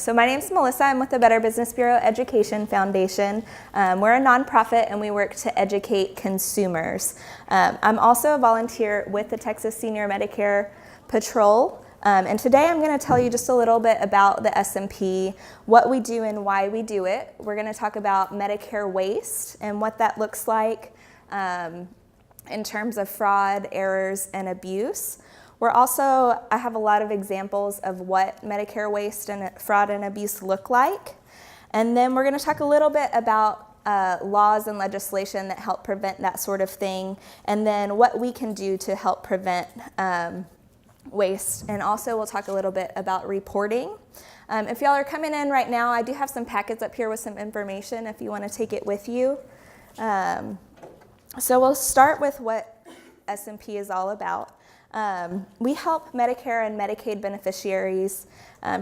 So my name's Melissa. I'm with the Better Business Bureau Education Foundation. We're a nonprofit and we work to educate consumers. I'm also a volunteer with the Texas Senior Medicare Patrol. And today I'm going to tell you just a little bit about the SMP, what we do and why we do it. We're going to talk about Medicare waste and what that looks like in terms of fraud, errors, and abuse. I have a lot of examples of what Medicare waste and fraud and abuse look like. And then we're going to talk a little bit about laws and legislation that help prevent that sort of thing, and then what we can do to help prevent waste. And also we'll talk a little bit about reporting. If y'all are coming in right now, I do have some packets up here with some information if you want to take it with you. So we'll start with what SMP is all about. We help Medicare and Medicaid beneficiaries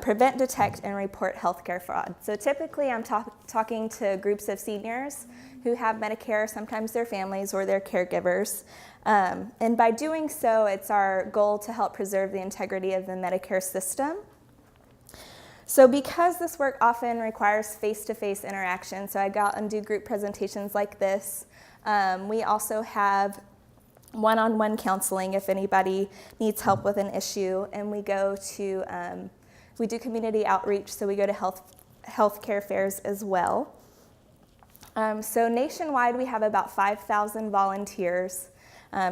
prevent, detect, and report healthcare fraud. So typically I'm talking to groups of seniors who have Medicare, sometimes their families or their caregivers. And by doing so, it's our goal to help preserve the integrity of the Medicare system. So because this work often requires face-to-face interaction, so I go out and do group presentations like this, we also have one-on-one counseling if anybody needs help with an issue, and we do community outreach, so we go to healthcare fairs as well. So nationwide we have about 5,000 volunteers.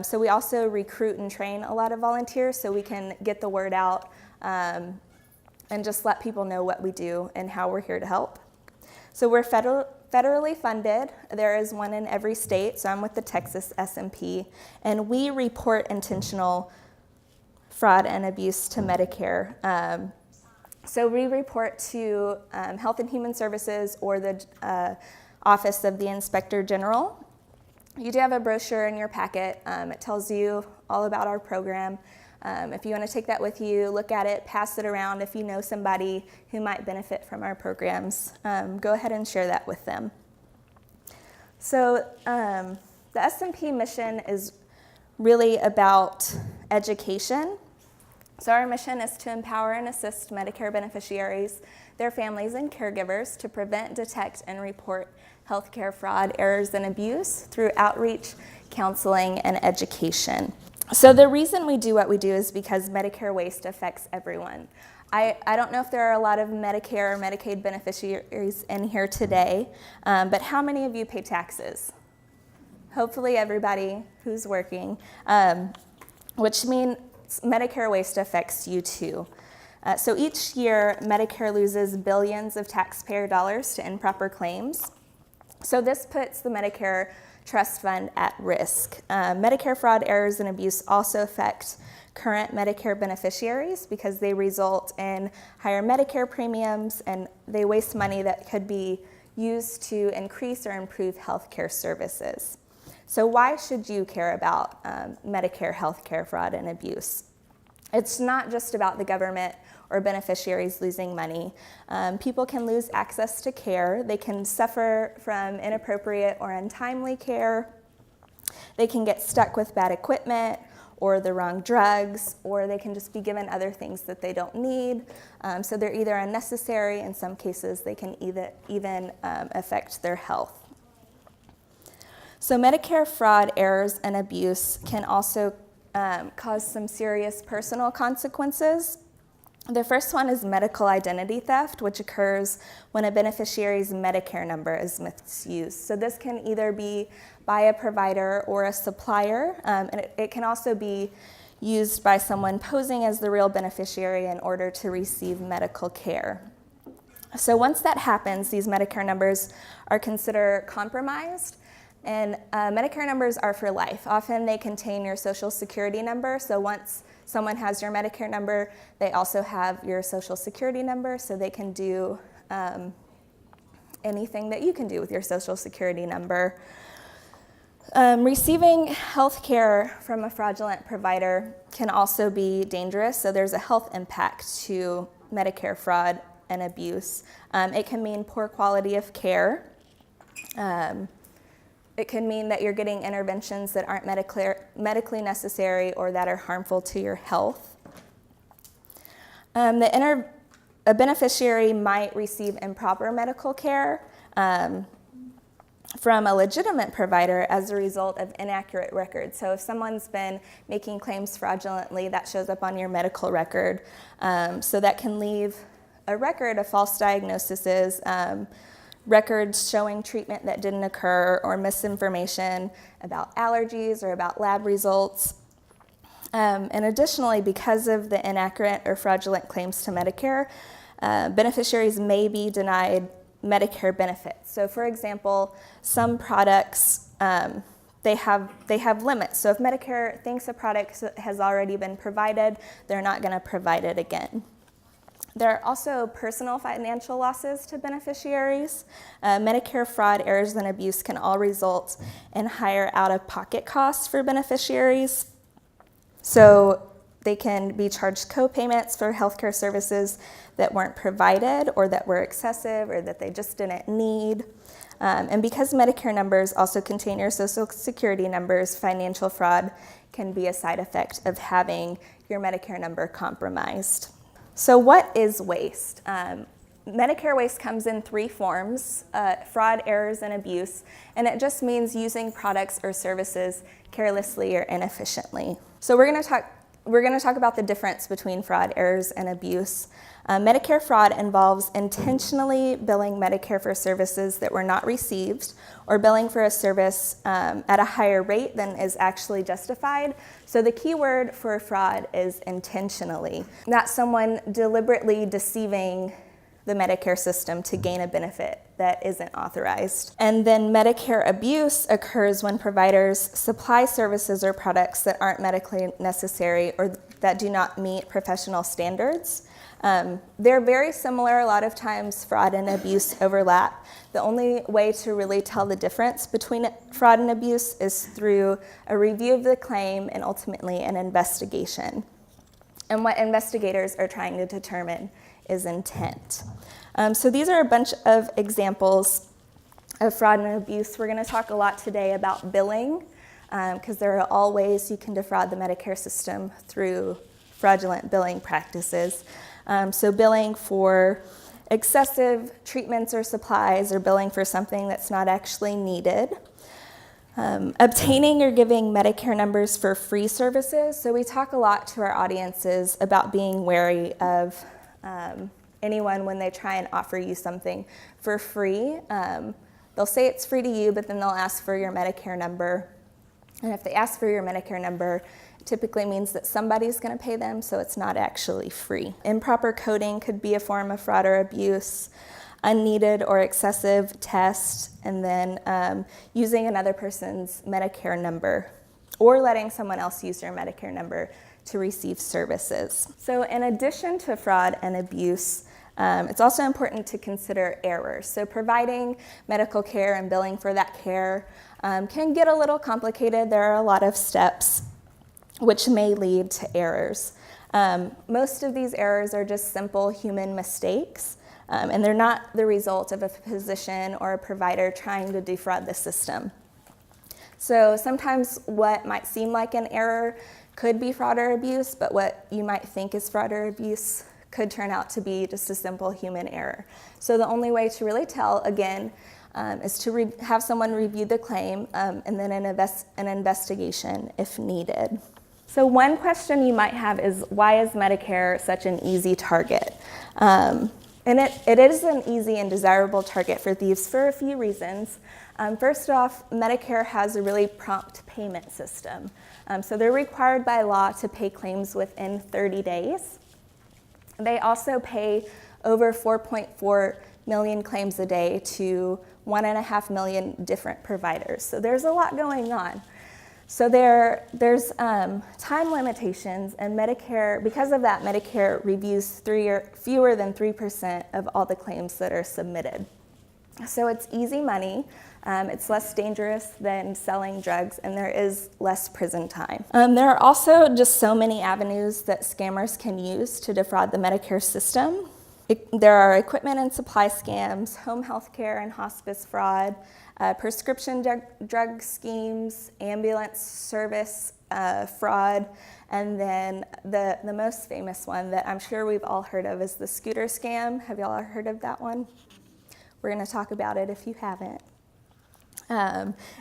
So we also recruit and train a lot of volunteers so we can get the word out and just let people know what we do and how we're here to help. So we're federally funded. There is one in every state, so I'm with the Texas SMP, and we report intentional fraud and abuse to Medicare. So we report to Health and Human Services or the Office of the Inspector General. You do have a brochure in your packet. It tells you all about our program. If you want to take that with you, look at it, pass it around. If you know somebody who might benefit from our programs, go ahead and share that with them. So the SMP mission is really about education. So our mission is to empower and assist Medicare beneficiaries, their families, and caregivers to prevent, detect, and report healthcare fraud, errors, and abuse through outreach, counseling, and education. So the reason we do what we do is because Medicare waste affects everyone. I don't know if there are a lot of Medicare or Medicaid beneficiaries in here today, but how many of you pay taxes? Hopefully everybody who's working, which means Medicare waste affects you too. So each year, Medicare loses billions of taxpayer dollars to improper claims. So this puts the Medicare Trust Fund at risk. Medicare fraud, errors, and abuse also affect current Medicare beneficiaries because they result in higher Medicare premiums and they waste money that could be used to increase or improve healthcare services. So why should you care about Medicare healthcare fraud and abuse? It's not just about the government or beneficiaries losing money. People can lose access to care. They can suffer from inappropriate or untimely care. They can get stuck with bad equipment or the wrong drugs, or they can just be given other things that they don't need. So they're either unnecessary. In some cases, they can even affect their health. So Medicare fraud, errors, and abuse can also cause some serious personal consequences. The first one is medical identity theft, which occurs when a beneficiary's Medicare number is misused. So this can either be by a provider or a supplier, and it can also be used by someone posing as the real beneficiary in order to receive medical care. So once that happens, these Medicare numbers are considered compromised, and Medicare numbers are for life. Often they contain your Social Security number, so once someone has your Medicare number, they also have your Social Security number, so they can do anything that you can do with your Social Security number. Receiving health care from a fraudulent provider can also be dangerous, so there's a health impact to Medicare fraud and abuse. It can mean poor quality of care. It can mean that you're getting interventions that aren't medically necessary or that are harmful to your health. The a beneficiary might receive improper medical care from a legitimate provider as a result of inaccurate records. So if someone's been making claims fraudulently, that shows up on your medical record. So that can leave a record of false diagnoses, records showing treatment that didn't occur, or misinformation about allergies or about lab results. And additionally, because of the inaccurate or fraudulent claims to Medicare, beneficiaries may be denied Medicare benefits. So for example, some products, they have limits. So if Medicare thinks a product has already been provided, they're not going to provide it again. There are also personal financial losses to beneficiaries. Medicare fraud, errors, and abuse can all result in higher out-of-pocket costs for beneficiaries. So they can be charged co-payments for healthcare services that weren't provided, or that were excessive, or that they just didn't need. And because Medicare numbers also contain your Social Security numbers, financial fraud can be a side effect of having your Medicare number compromised. So what is waste? Medicare waste comes in three forms: fraud, errors, and abuse, and it just means using products or services carelessly or inefficiently. So we're going to talk about the difference between fraud, errors, and abuse. Medicare fraud involves intentionally billing Medicare for services that were not received, or billing for a service at a higher rate than is actually justified. So the key word for fraud is intentionally. That's someone deliberately deceiving the Medicare system to gain a benefit that isn't authorized. And then Medicare abuse occurs when providers supply services or products that aren't medically necessary, or that do not meet professional standards. They're very similar. A lot of times fraud and abuse overlap. The only way to really tell the difference between fraud and abuse is through a review of the claim and ultimately an investigation. And what investigators are trying to determine is intent. So these are a bunch of examples of fraud and abuse. We're going to talk a lot today about billing, because there are all ways you can defraud the Medicare system through fraudulent billing practices. So billing for excessive treatments or supplies, or billing for something that's not actually needed. Obtaining or giving Medicare numbers for free services. So we talk a lot to our audiences about being wary of anyone when they try and offer you something for free. They'll say it's free to you, but then they'll ask for your Medicare number. And if they ask for your Medicare number, it typically means that somebody's going to pay them, so it's not actually free. Improper coding could be a form of fraud or abuse. Unneeded or excessive tests, and then using another person's Medicare number, or letting someone else use your Medicare number to receive services. So in addition to fraud and abuse, it's also important to consider errors. So providing medical care and billing for that care can get a little complicated. There are a lot of steps which may lead to errors. Most of these errors are just simple human mistakes, and they're not the result of a physician or a provider trying to defraud the system. So sometimes what might seem like an error could be fraud or abuse, but what you might think is fraud or abuse could turn out to be just a simple human error. So the only way to really tell, again, is to have someone review the claim and then an investigation if needed. So one question you might have is, why is Medicare such an easy target? And it is an easy and desirable target for thieves for a few reasons. First off, Medicare has a really prompt payment system. So they're required by law to pay claims within 30 days. They also pay over 4.4 million claims a day to 1.5 million different providers. So there's a lot going on. So there's time limitations, and Medicare, because of that, Medicare reviews fewer than 3% of all the claims that are submitted. So it's easy money, it's less dangerous than selling drugs, and there is less prison time. There are also just so many avenues that scammers can use to defraud the Medicare system. There are equipment and supply scams, home health care and hospice fraud, prescription drug schemes, ambulance service fraud. And then the most famous one that I'm sure we've all heard of is the scooter scam. Have y'all heard of that one? We're going to talk about it if you haven't.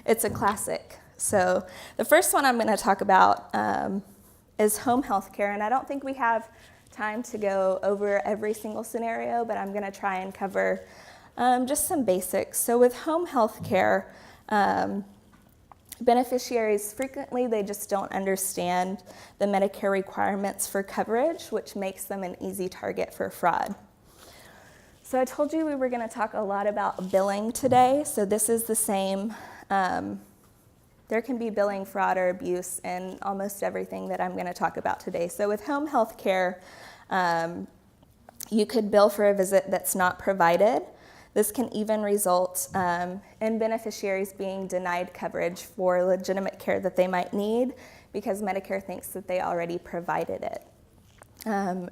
It's a classic. So the first one I'm going to talk about is home health care. And I don't think we have time to go over every single scenario, but I'm going to try and cover just some basics. So with home health care, beneficiaries, frequently they just don't understand the Medicare requirements for coverage, which makes them an easy target for fraud. So I told you we were going to talk a lot about billing today. So this is the same. There can be billing fraud or abuse in almost everything that I'm going to talk about today. So with home health care, you could bill for a visit that's not provided. This can even result in beneficiaries being denied coverage for legitimate care that they might need because Medicare thinks that they already provided it.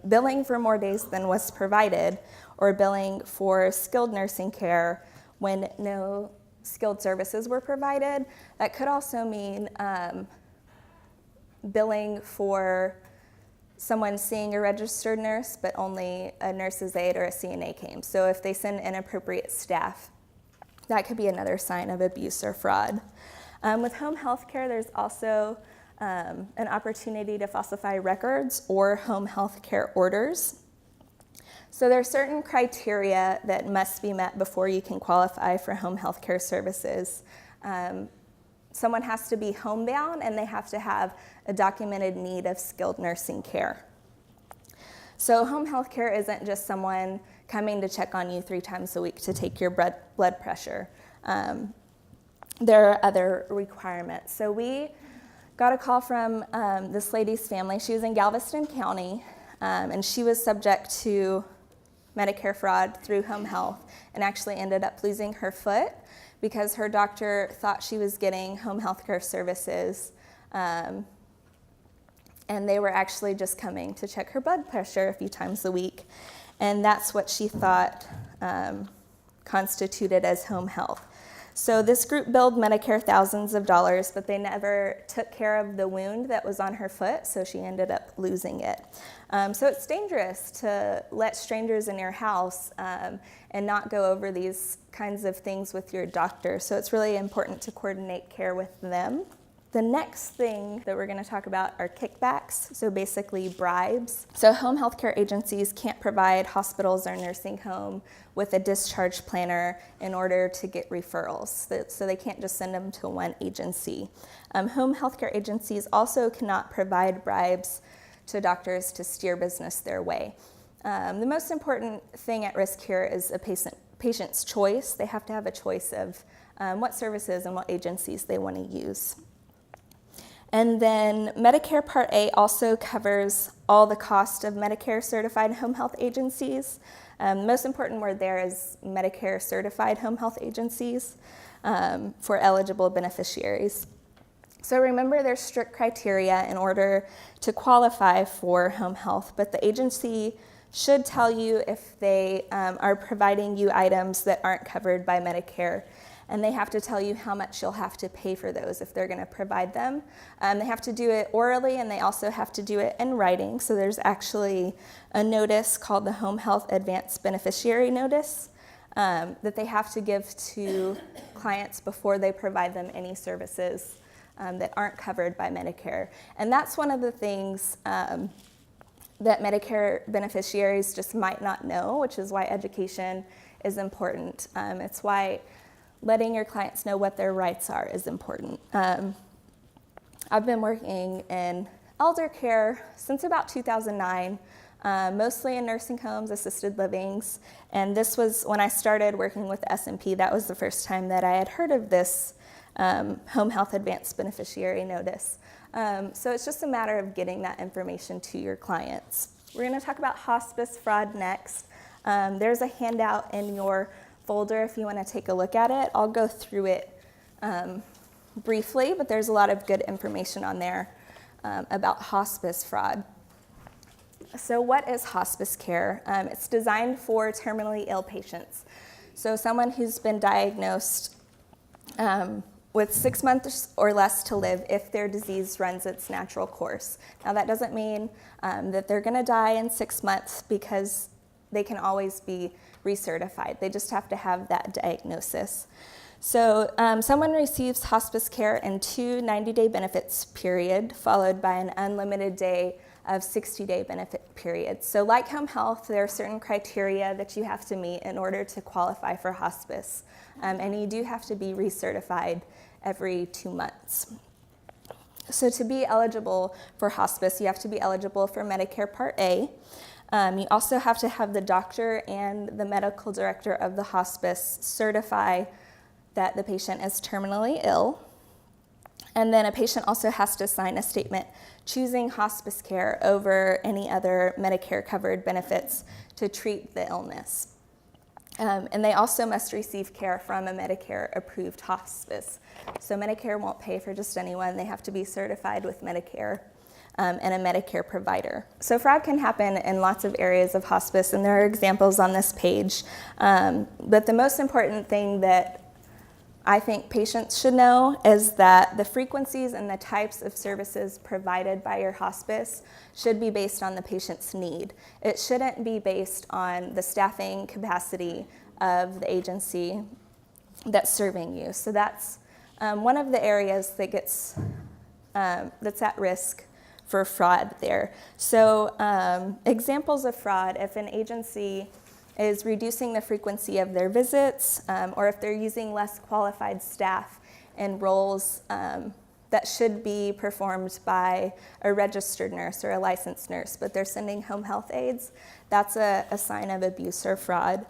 Billing for more days than was provided, or billing for skilled nursing care when no skilled services were provided. That could also mean billing for someone seeing a registered nurse, but only a nurse's aide or a CNA came. So if they send inappropriate staff, that could be another sign of abuse or fraud. With home health care, there's also an opportunity to falsify records or home health care orders. So there are certain criteria that must be met before you can qualify for home health care services. Someone has to be homebound, and they have to have a documented need of skilled nursing care. So home health care isn't just someone coming to check on you 3 times a week to take your blood pressure. There are other requirements. So we got a call from this lady's family. She was in Galveston County, and she was subject to Medicare fraud through home health and actually ended up losing her foot because her doctor thought she was getting home health care services, and they were actually just coming to check her blood pressure a few times a week. And that's what she thought constituted as home health. So this group billed Medicare thousands of dollars, but they never took care of the wound that was on her foot, so she ended up losing it. So it's dangerous to let strangers in your house and not go over these kinds of things with your doctor. So it's really important to coordinate care with them. The next thing that we're going to talk about are kickbacks, so basically bribes. So home health care agencies can't provide hospitals or nursing home with a discharge planner in order to get referrals. So they can't just send them to one agency. Home health care agencies also cannot provide bribes to doctors to steer business their way. The most important thing at risk here is a patient's choice. They have to have a choice of what services and what agencies they want to use. And then Medicare Part A also covers all the cost of Medicare certified home health agencies. The most important word there is Medicare certified home health agencies for eligible beneficiaries. So remember, there's strict criteria in order to qualify for home health, but the agency should tell you if they are providing you items that aren't covered by Medicare. And they have to tell you how much you'll have to pay for those if they're going to provide them. They have to do it orally, and they also have to do it in writing. So there's actually a notice called the Home Health Advanced Beneficiary Notice that they have to give to clients before they provide them any services that aren't covered by Medicare. And that's one of the things that Medicare beneficiaries just might not know, which is why education is important. It's why letting your clients know what their rights are is important. I've been working in elder care since about 2009, mostly in nursing homes, assisted livings, and this was when I started working with SMP. That was the first time that I had heard of this Home Health Advanced Beneficiary Notice. So it's just a matter of getting that information to your clients. We're going to talk about hospice fraud next. There's a handout in your folder if you want to take a look at it. I'll go through it briefly, but there's a lot of good information on there about hospice fraud. So what is hospice care? It's designed for terminally ill patients. So someone who's been diagnosed with 6 months or less to live if their disease runs its natural course. Now that doesn't mean that they're going to die in 6 months, because they can always be recertified. They just have to have that diagnosis. So someone receives hospice care in 2 90-day benefits period, followed by an unlimited day of 60-day benefit periods. So like home health, there are certain criteria that you have to meet in order to qualify for hospice. And you do have to be recertified every 2 months. So to be eligible for hospice, you have to be eligible for Medicare Part A. You also have to have the doctor and the medical director of the hospice certify that the patient is terminally ill. And then a patient also has to sign a statement choosing hospice care over any other Medicare-covered benefits to treat the illness. And they also must receive care from a Medicare-approved hospice. So Medicare won't pay for just anyone. They have to be certified with Medicare and a Medicare provider. So fraud can happen in lots of areas of hospice, and there are examples on this page. But the most important thing that I think patients should know is that the frequencies and the types of services provided by your hospice should be based on the patient's need. It shouldn't be based on the staffing capacity of the agency that's serving you. So that's one of the areas that gets that's at risk for fraud there. So examples of fraud: if an agency is reducing the frequency of their visits, or if they're using less qualified staff in roles that should be performed by a registered nurse or a licensed nurse, but they're sending home health aides, that's a sign of abuse or fraud.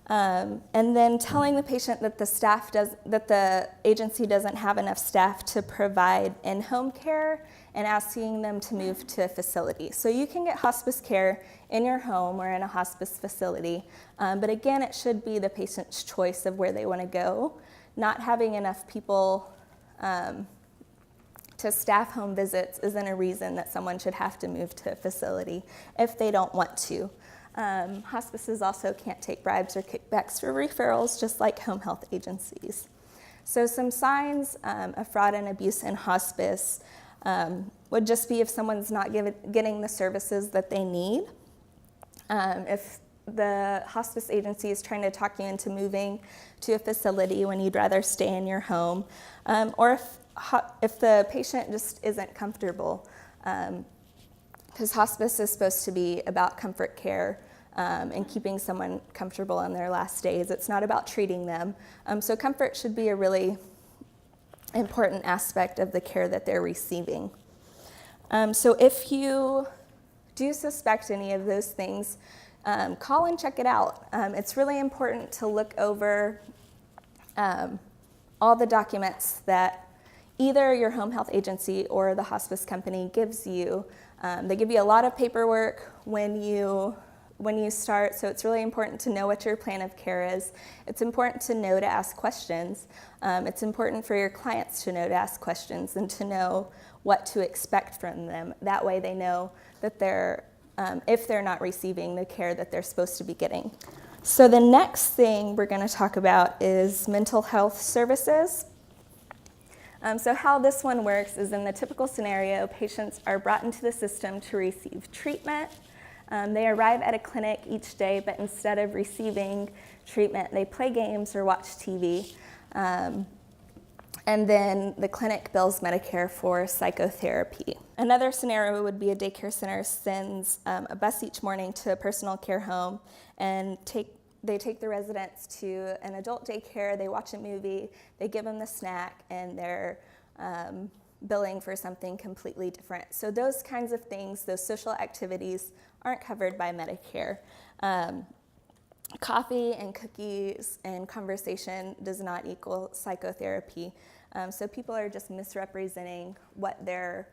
And then telling the patient that the agency doesn't have enough staff to provide in-home care and asking them to move to a facility. So you can get hospice care in your home or in a hospice facility, but again, it should be the patient's choice of where they want to go. Not having enough people to staff home visits isn't a reason that someone should have to move to a facility if they don't want to. Hospices also can't take bribes or kickbacks for referrals, just like home health agencies. So some signs of fraud and abuse in hospice would just be if someone's not getting the services that they need, if the hospice agency is trying to talk you into moving to a facility when you'd rather stay in your home, or if the patient just isn't comfortable, because hospice is supposed to be about comfort care and keeping someone comfortable in their last days. It's not about treating them. So comfort should be a really important aspect of the care that they're receiving. So if you do suspect any of those things, call and check it out. It's really important to look over all the documents that either your home health agency or the hospice company gives you. They give you a lot of paperwork when you start, so it's really important to know what your plan of care is. It's important to know to ask questions. It's important for your clients to know to ask questions and to know what to expect from them. That way they know that if they're not receiving the care that they're supposed to be getting. So the next thing we're going to talk about is mental health services. So how this one works is, in the typical scenario, patients are brought into the system to receive treatment. They arrive at a clinic each day, but instead of receiving treatment, they play games or watch TV. And then the clinic bills Medicare for psychotherapy. Another scenario would be a daycare center sends a bus each morning to a personal care home, and they take the residents to an adult daycare, they watch a movie, they give them the snack, and they're billing for something completely different. So those kinds of things, those social activities, aren't covered by Medicare. Coffee and cookies and conversation does not equal psychotherapy. So people are just misrepresenting what their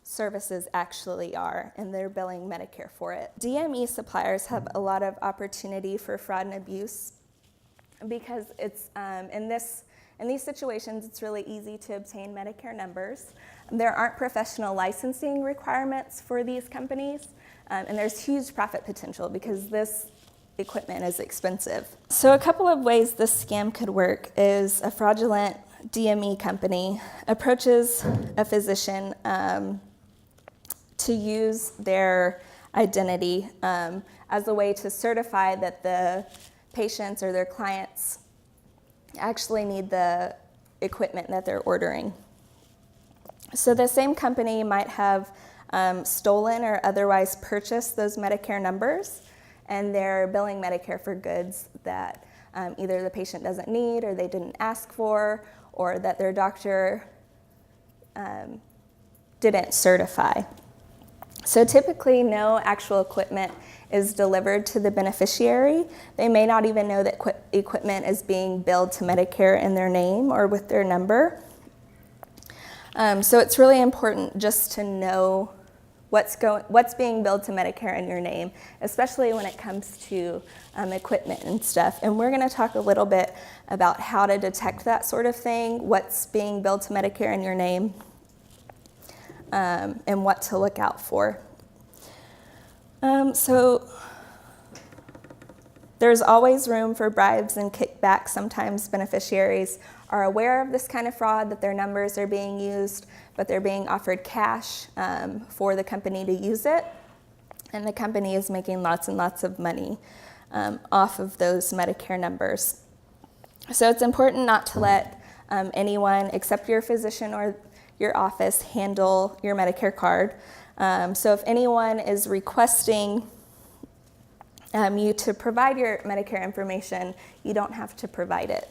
services actually are, and they're billing Medicare for it. DME suppliers have a lot of opportunity for fraud and abuse because it's in these situations, it's really easy to obtain Medicare numbers. There aren't professional licensing requirements for these companies, and there's huge profit potential because this equipment is expensive. So a couple of ways this scam could work is a fraudulent DME company approaches a physician to use their identity as a way to certify that the patients or their clients actually need the equipment that they're ordering. So the same company might have stolen or otherwise purchased those Medicare numbers, and they're billing Medicare for goods that either the patient doesn't need or they didn't ask for, or that their doctor didn't certify. So typically no actual equipment is delivered to the beneficiary. They may not even know that equipment is being billed to Medicare in their name or with their number. So it's really important just to know what's being billed to Medicare in your name, especially when it comes to equipment and stuff. And we're going to talk a little bit about how to detect that sort of thing, what's being billed to Medicare in your name, and what to look out for. So there's always room for bribes and kickbacks. Sometimes beneficiaries are aware of this kind of fraud, that their numbers are being used, but they're being offered cash for the company to use it, and the company is making lots and lots of money off of those Medicare numbers. So it's important not to let anyone except your physician or your office handle your Medicare card. So if anyone is requesting you to provide your Medicare information, you don't have to provide it.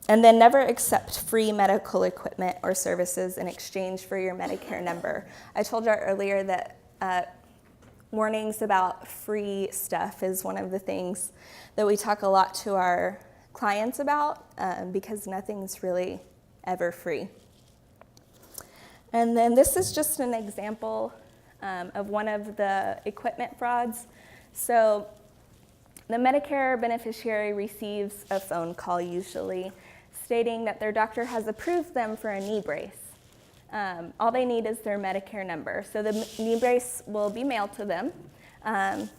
And then never accept free medical equipment or services in exchange for your Medicare number. I told you earlier that warnings about free stuff is one of the things that we talk a lot to our clients about because nothing's really ever free. And then this is just an example of one of the equipment frauds. So the Medicare beneficiary receives a phone call usually stating that their doctor has approved them for a knee brace. All they need is their Medicare number. So the knee brace will be mailed to them, and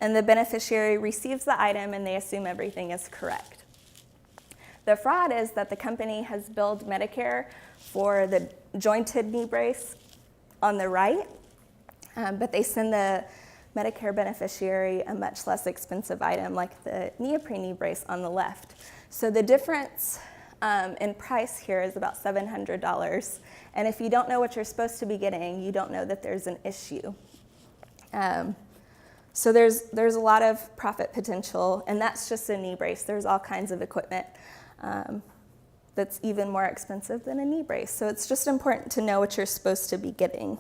the beneficiary receives the item and they assume everything is correct. The fraud is that the company has billed Medicare for the jointed knee brace on the right, but they send the Medicare beneficiary a much less expensive item like the neoprene knee brace on the left. So the difference in price here is about $700. And if you don't know what you're supposed to be getting, you don't know that there's an issue. So there's a lot of profit potential, and that's just a knee brace. There's all kinds of equipment that's even more expensive than a knee brace. So it's just important to know what you're supposed to be getting.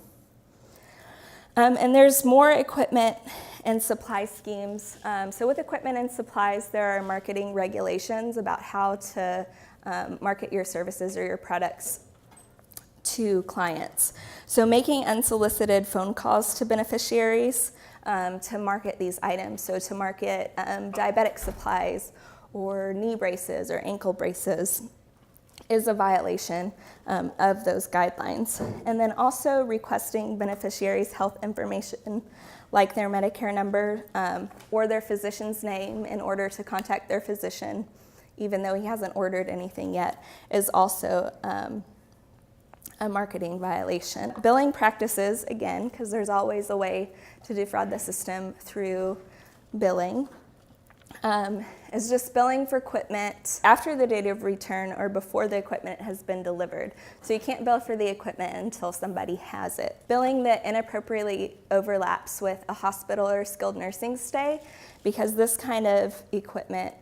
And there's more equipment and supply schemes. So with equipment and supplies, there are marketing regulations about how to market your services or your products to clients. So making unsolicited phone calls to beneficiaries to market these items. So to market diabetic supplies or knee braces or ankle braces is a violation of those guidelines. And then also requesting beneficiaries' health information like their Medicare number or their physician's name in order to contact their physician, even though he hasn't ordered anything yet, is also a marketing violation. Billing practices, again, because there's always a way to defraud the system through billing, is just billing for equipment after the date of return or before the equipment has been delivered. So you can't bill for the equipment until somebody has it. Billing that inappropriately overlaps with a hospital or skilled nursing stay, because this kind of equipment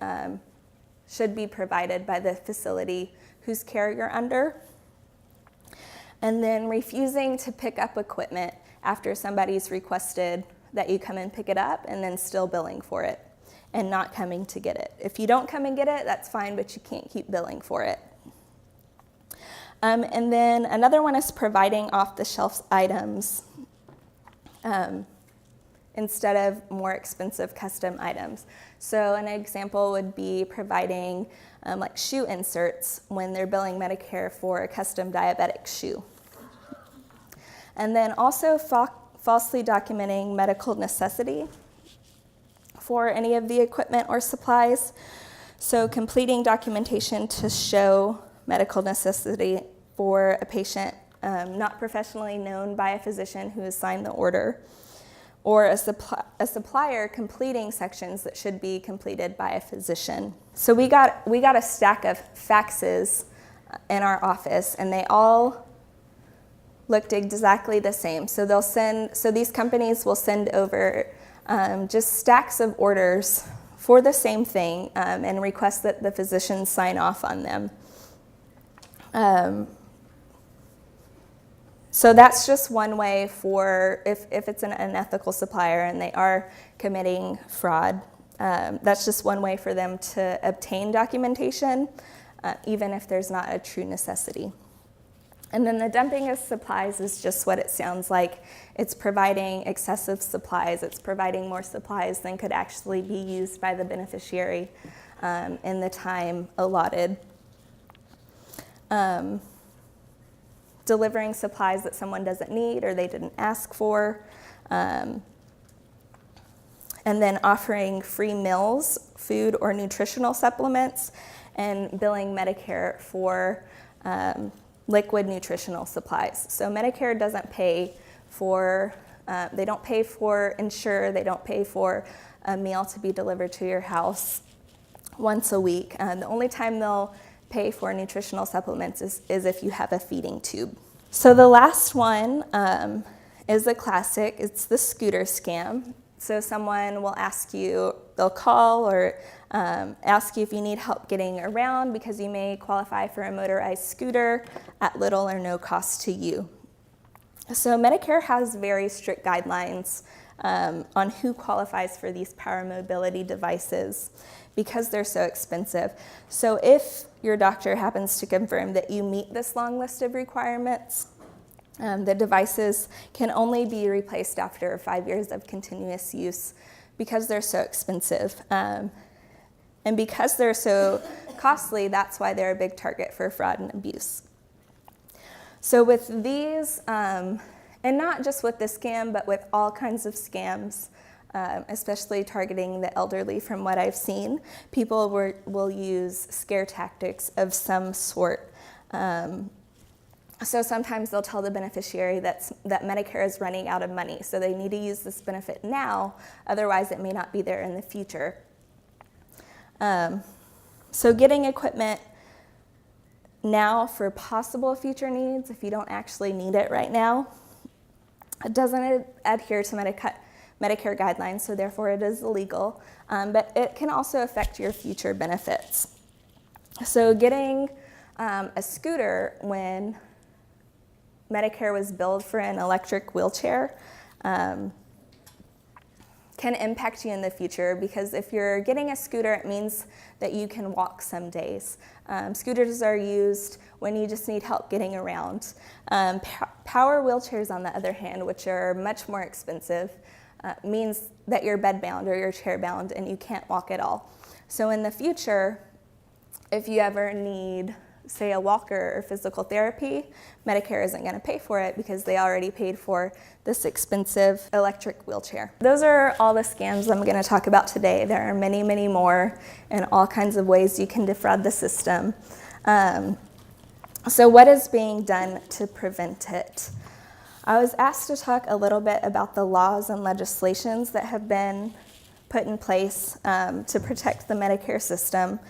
should be provided by the facility whose care you're under. And then refusing to pick up equipment after somebody's requested that you come and pick it up, and then still billing for it and not coming to get it. If you don't come and get it, that's fine, but you can't keep billing for it. And then another one is providing off-the-shelf items instead of more expensive custom items. So an example would be providing like shoe inserts when they're billing Medicare for a custom diabetic shoe. And then also falsely documenting medical necessity for any of the equipment or supplies. So completing documentation to show medical necessity for a patient not professionally known by a physician who has signed the order, or a supplier completing sections that should be completed by a physician. So we got a stack of faxes in our office, and they all looked exactly the same. So these companies will send over just stacks of orders for the same thing and request that the physicians sign off on them. So that's just one way for, if it's an unethical supplier and they are committing fraud, that's just one way for them to obtain documentation, even if there's not a true necessity. And then the dumping of supplies is just what it sounds like. It's providing excessive supplies. It's providing more supplies than could actually be used by the beneficiary in the time allotted. Delivering supplies that someone doesn't need or they didn't ask for. And then offering free meals, food or nutritional supplements, and billing Medicare for liquid nutritional supplies. So Medicare doesn't pay for, they don't pay for Ensure, they don't pay for a meal to be delivered to your house once a week. The only time they'll pay for nutritional supplements is if you have a feeding tube. So the last one is a classic. It's the scooter scam. So someone will ask you, they'll call or ask you if you need help getting around because you may qualify for a motorized scooter at little or no cost to you. So Medicare has very strict guidelines on who qualifies for these power mobility devices because they're so expensive. So if your doctor happens to confirm that you meet this long list of requirements, the devices can only be replaced after 5 years of continuous use because they're so expensive. And because they're so costly, that's why they're a big target for fraud and abuse. So with these, and not just with this scam, but with all kinds of scams, especially targeting the elderly from what I've seen, people will use scare tactics of some sort. So sometimes they'll tell the beneficiary that Medicare is running out of money, so they need to use this benefit now, otherwise it may not be there in the future. So getting equipment now for possible future needs, if you don't actually need it right now, it doesn't adhere to Medicare guidelines, so therefore it is illegal, but it can also affect your future benefits. So getting a scooter when Medicare was billed for an electric wheelchair can impact you in the future, because if you're getting a scooter, it means that you can walk some days. Scooters are used when you just need help getting around. Power wheelchairs, on the other hand, which are much more expensive, means that you're bedbound or you're chair-bound and you can't walk at all. So in the future, if you ever need, say, a walker or physical therapy, Medicare isn't going to pay for it because they already paid for this expensive electric wheelchair. Those are all the scams I'm going to talk about today. There are many, many more and all kinds of ways you can defraud the system. So what is being done to prevent it? I was asked to talk a little bit about the laws and legislations that have been put in place to protect the Medicare system.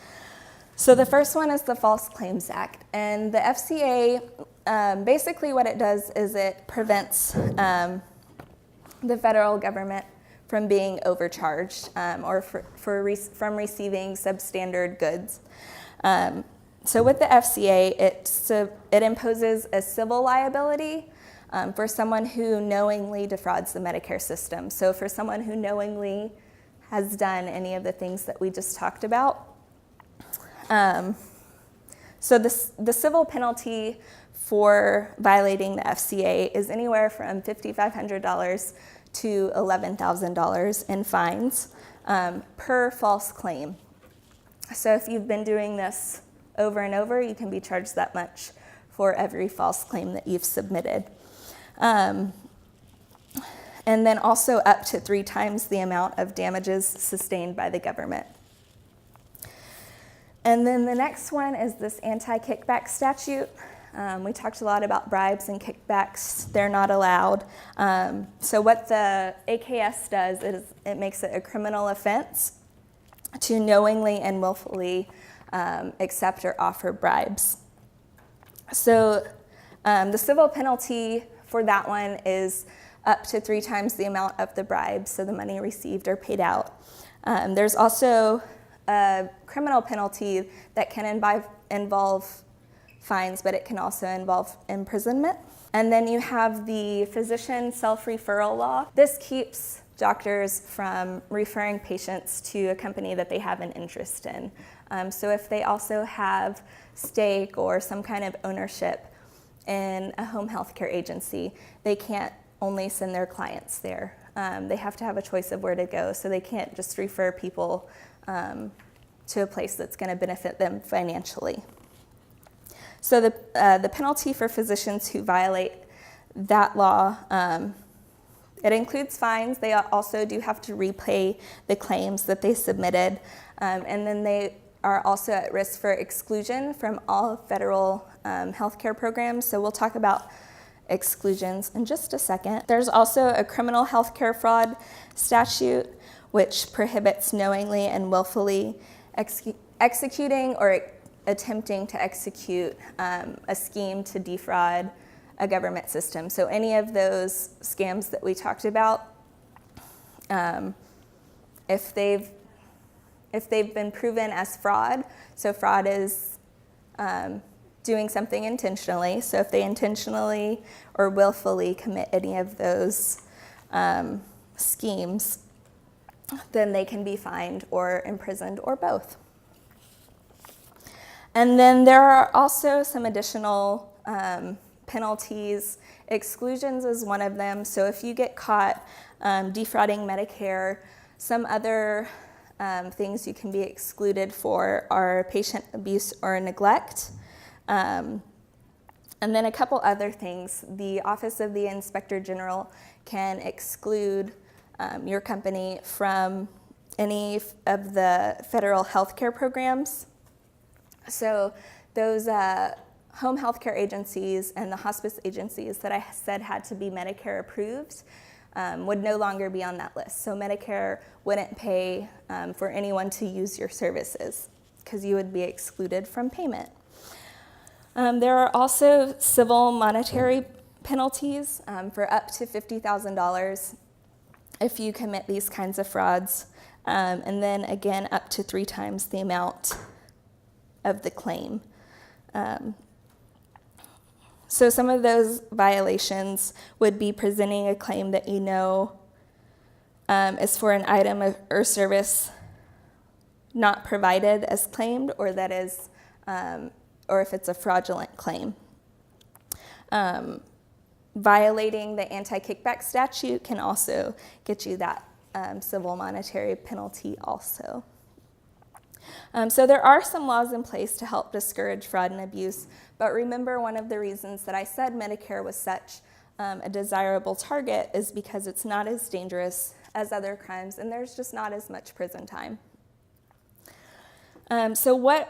So the first one is the False Claims Act, and the FCA, basically what it does is it prevents the federal government from being overcharged or from receiving substandard goods. So with the FCA, it imposes a civil liability for someone who knowingly defrauds the Medicare system. So for someone who knowingly has done any of the things that we just talked about. So the civil penalty for violating the FCA is anywhere from $5,500 to $11,000 in fines per false claim. So if you've been doing this over and over, you can be charged that much for every false claim that you've submitted. And then also up to 3 times the amount of damages sustained by the government. And then the next one is this anti-kickback statute. We talked a lot about bribes and kickbacks. They're not allowed. So what the AKS does is it makes it a criminal offense to knowingly and willfully accept or offer bribes. So the civil penalty for that one is up to 3 times the amount of the bribe, so the money received or paid out. There's also a criminal penalty that can involve fines, but it can also involve imprisonment. And then you have the physician self-referral law. This keeps doctors from referring patients to a company that they have an interest in. So if they also have stake or some kind of ownership in a home health care agency, they can't only send their clients there. They have to have a choice of where to go, so they can't just refer people to a place that's going to benefit them financially. So the penalty for physicians who violate that law, it includes fines. They also do have to repay the claims that they submitted, and then they are also at risk for exclusion from all federal healthcare programs. So we'll talk about exclusions in just a second. There's also a criminal healthcare fraud statute, which prohibits knowingly and willfully executing or attempting to execute a scheme to defraud a government system. So any of those scams that we talked about, if they've been proven as fraud, so fraud is doing something intentionally. So if they intentionally or willfully commit any of those schemes, then they can be fined or imprisoned or both. And then there are also some additional penalties. Exclusions is one of them. So if you get caught defrauding Medicare, some other things you can be excluded for are patient abuse or neglect. And then a couple other things. The Office of the Inspector General can exclude your company from any of the federal healthcare programs. So those home healthcare agencies and the hospice agencies that I said had to be Medicare approved would no longer be on that list. So Medicare wouldn't pay for anyone to use your services because you would be excluded from payment. There are also civil monetary penalties for up to $50,000 if you commit these kinds of frauds, and then again up to 3 times the amount of the claim. So some of those violations would be presenting a claim that you know is for an item or service not provided as claimed, or that is, or if it's a fraudulent claim. Violating the anti-kickback statute can also get you that civil monetary penalty also. So there are some laws in place to help discourage fraud and abuse, but remember, one of the reasons that I said Medicare was such a desirable target is because it's not as dangerous as other crimes, and there's just not as much prison time. So what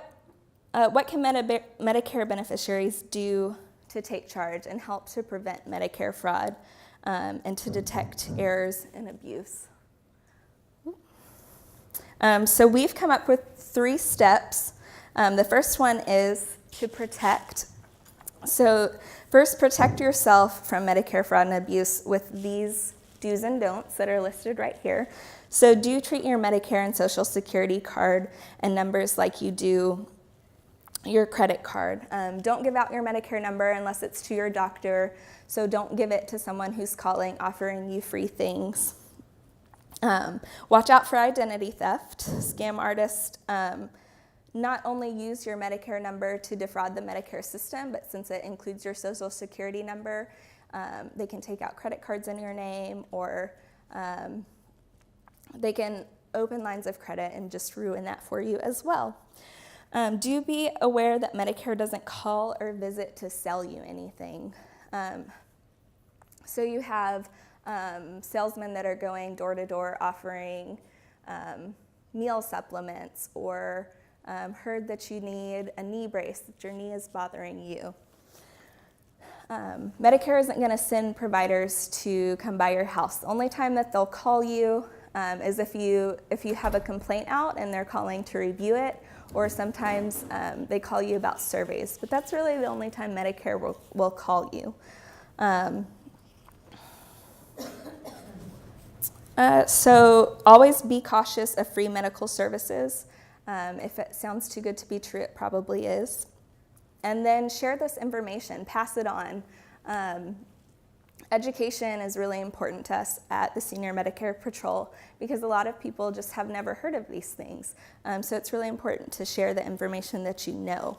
can Medicare beneficiaries do to take charge and help to prevent Medicare fraud and to detect errors and abuse? So we've come up with 3 steps. The first one is to protect. So first, protect yourself from Medicare fraud and abuse with these do's and don'ts that are listed right here. So do treat your Medicare and Social Security card and numbers like you do your credit card. Don't give out your Medicare number unless it's to your doctor. So don't give it to someone who's calling, offering you free things. Watch out for identity theft. Scam artists not only use your Medicare number to defraud the Medicare system, but since it includes your Social Security number, they can take out credit cards in your name, or they can open lines of credit and just ruin that for you as well. Do be aware that Medicare doesn't call or visit to sell you anything. So you have salesmen that are going door to door offering meal supplements or heard that you need a knee brace, that your knee is bothering you. Medicare isn't going to send providers to come by your house. The only time that they'll call you is if you have a complaint out and they're calling to review it, or sometimes they call you about surveys. But that's really the only time Medicare will call you. So always be cautious of free medical services. If it sounds too good to be true, it probably is. And then share this information, pass it on. Education is really important to us at the Senior Medicare Patrol because a lot of people just have never heard of these things. So it's really important to share the information that you know.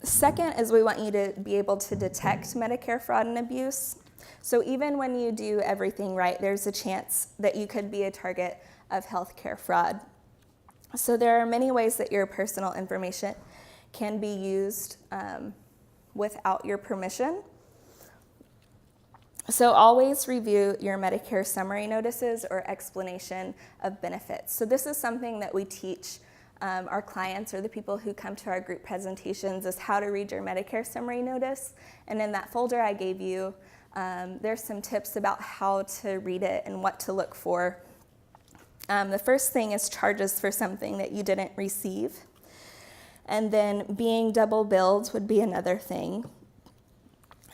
Second is we want you to be able to detect Medicare fraud and abuse. So even when you do everything right, there's a chance that you could be a target of healthcare fraud. So there are many ways that your personal information can be used without your permission. So always review your Medicare summary notices or explanation of benefits. So this is something that we teach our clients or the people who come to our group presentations is how to read your Medicare summary notice. And in that folder I gave you, there's some tips about how to read it and what to look for. The first thing is charges for something that you didn't receive. And then being double billed would be another thing.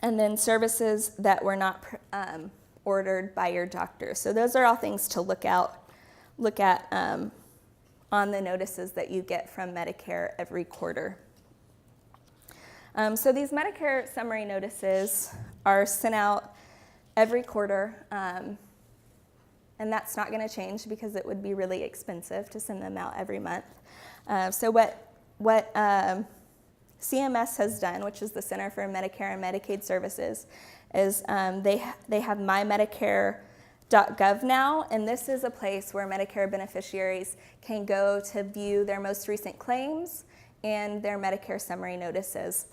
And then services that were not ordered by your doctor. So those are all things to look at on the notices that you get from Medicare every quarter. So these Medicare summary notices are sent out every quarter. And that's not going to change because it would be really expensive to send them out every month. So what CMS has done, which is the Center for Medicare and Medicaid Services, is they have mymedicare.gov now, and this is a place where Medicare beneficiaries can go to view their most recent claims and their Medicare summary notices.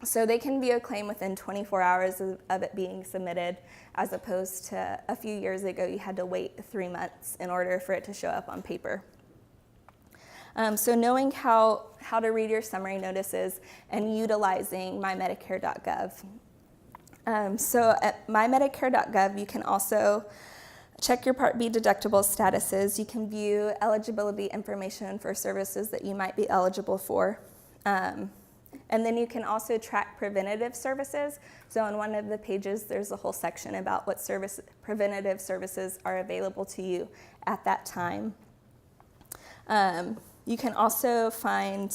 So they can view a claim within 24 hours of it being submitted, as opposed to a few years ago you had to wait 3 months in order for it to show up on paper. So knowing how to read your summary notices and utilizing mymedicare.gov. So at mymedicare.gov you can also check your Part B deductible statuses. You can view eligibility information for services that you might be eligible for. And then you can also track preventative services. So on one of the pages, there's a whole section about what preventative services are available to you at that time. You can also find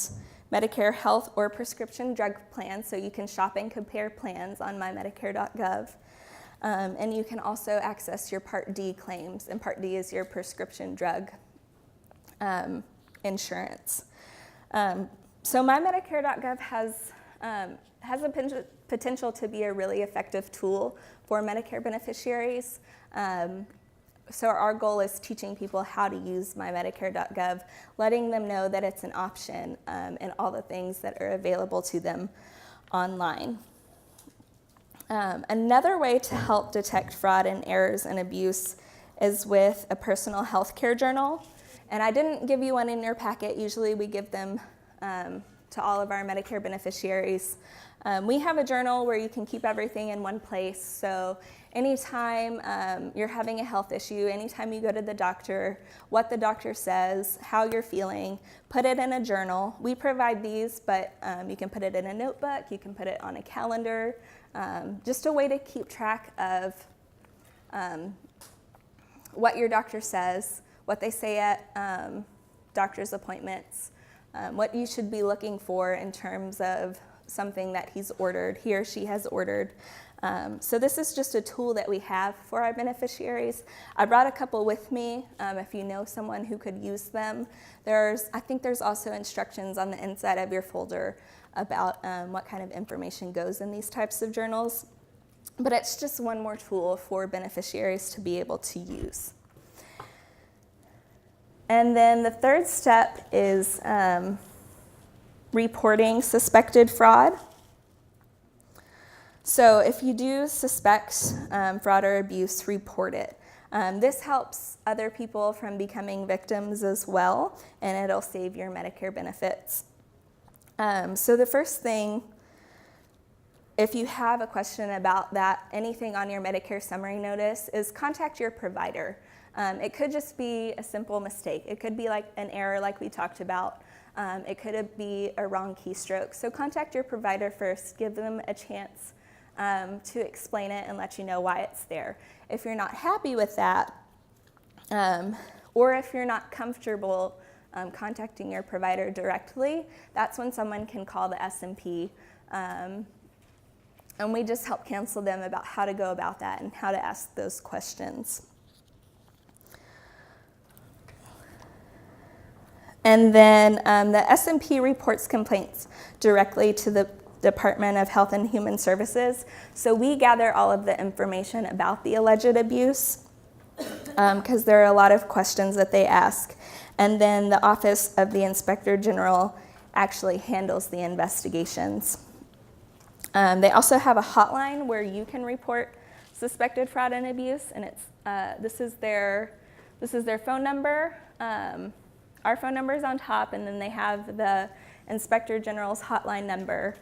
Medicare health or prescription drug plans, so you can shop and compare plans on mymedicare.gov. And you can also access your Part D claims, and Part D is your prescription drug insurance. So mymedicare.gov has a potential to be a really effective tool for Medicare beneficiaries. So our goal is teaching people how to use mymedicare.gov, letting them know that it's an option and all the things that are available to them online. Another way to help detect fraud and errors and abuse is with a personal health care journal. And I didn't give you one in your packet. Usually we give them to all of our Medicare beneficiaries. We have a journal where you can keep everything in one place. So anytime you're having a health issue, anytime you go to the doctor, what the doctor says, how you're feeling, put it in a journal. We provide these, but you can put it in a notebook, you can put it on a calendar, just a way to keep track of what your doctor says, what they say at doctor's appointments, what you should be looking for in terms of something that he or she has ordered. So this is just a tool that we have for our beneficiaries. I brought a couple with me if you know someone who could use them. I think there's also instructions on the inside of your folder about what kind of information goes in these types of journals. But it's just one more tool for beneficiaries to be able to use. And then the third step is reporting suspected fraud. So if you do suspect fraud or abuse, report it. This helps other people from becoming victims as well, and it'll save your Medicare benefits. So the first thing, if you have a question about that, anything on your Medicare summary notice, is contact your provider. It could just be a simple mistake. It could be like an error like we talked about. It could be a wrong keystroke. So contact your provider first, give them a chance to explain it and let you know why it's there. If you're not happy with that, or if you're not comfortable contacting your provider directly, that's when someone can call the SMP, and we just help counsel them about how to go about that and how to ask those questions. And then the SMP reports complaints directly to the Department of Health and Human Services. So we gather all of the information about the alleged abuse, because there are a lot of questions that they ask. And then the Office of the Inspector General actually handles the investigations. They also have a hotline where you can report suspected fraud and abuse, and it's this is their phone number. Our phone number is on top, and then they have the Inspector General's hotline number.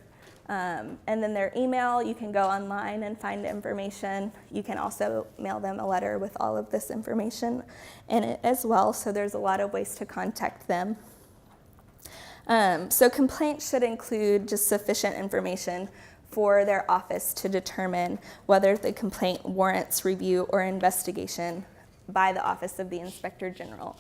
And then their email, you can go online and find information. You can also mail them a letter with all of this information in it as well, so there's a lot of ways to contact them. So complaints should include just sufficient information for their office to determine whether the complaint warrants review or investigation by the Office of the Inspector General.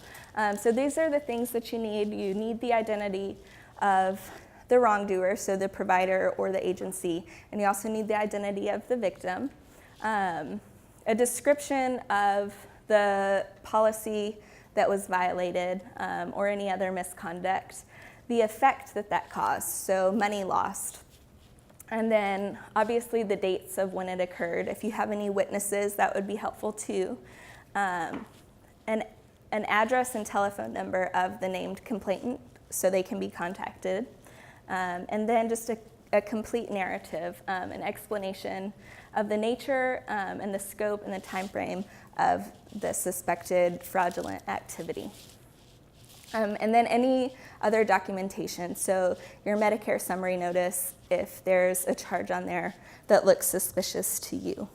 So these are the things that you need. You need the identity of the wrongdoer, so the provider or the agency, and you also need the identity of the victim, a description of the policy that was violated or any other misconduct, the effect that caused, so money lost, and then obviously the dates of when it occurred. If you have any witnesses, that would be helpful too. An address and telephone number of the named complainant so they can be contacted. And then just a complete narrative, an explanation of the nature and the scope and the time frame of the suspected fraudulent activity. And then any other documentation, so your Medicare summary notice if there's a charge on there that looks suspicious to you.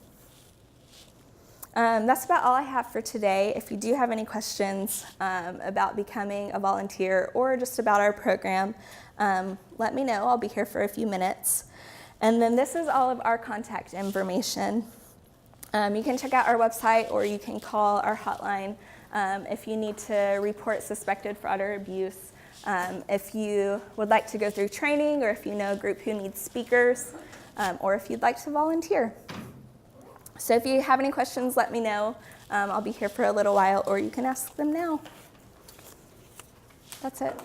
That's about all I have for today. If you do have any questions about becoming a volunteer or just about our program, let me know. I'll be here for a few minutes. And then this is all of our contact information. You can check out our website or you can call our hotline if you need to report suspected fraud or abuse, if you would like to go through training, or if you know a group who needs speakers, or if you'd like to volunteer. So if you have any questions, let me know. I'll be here for a little while, or you can ask them now. That's it.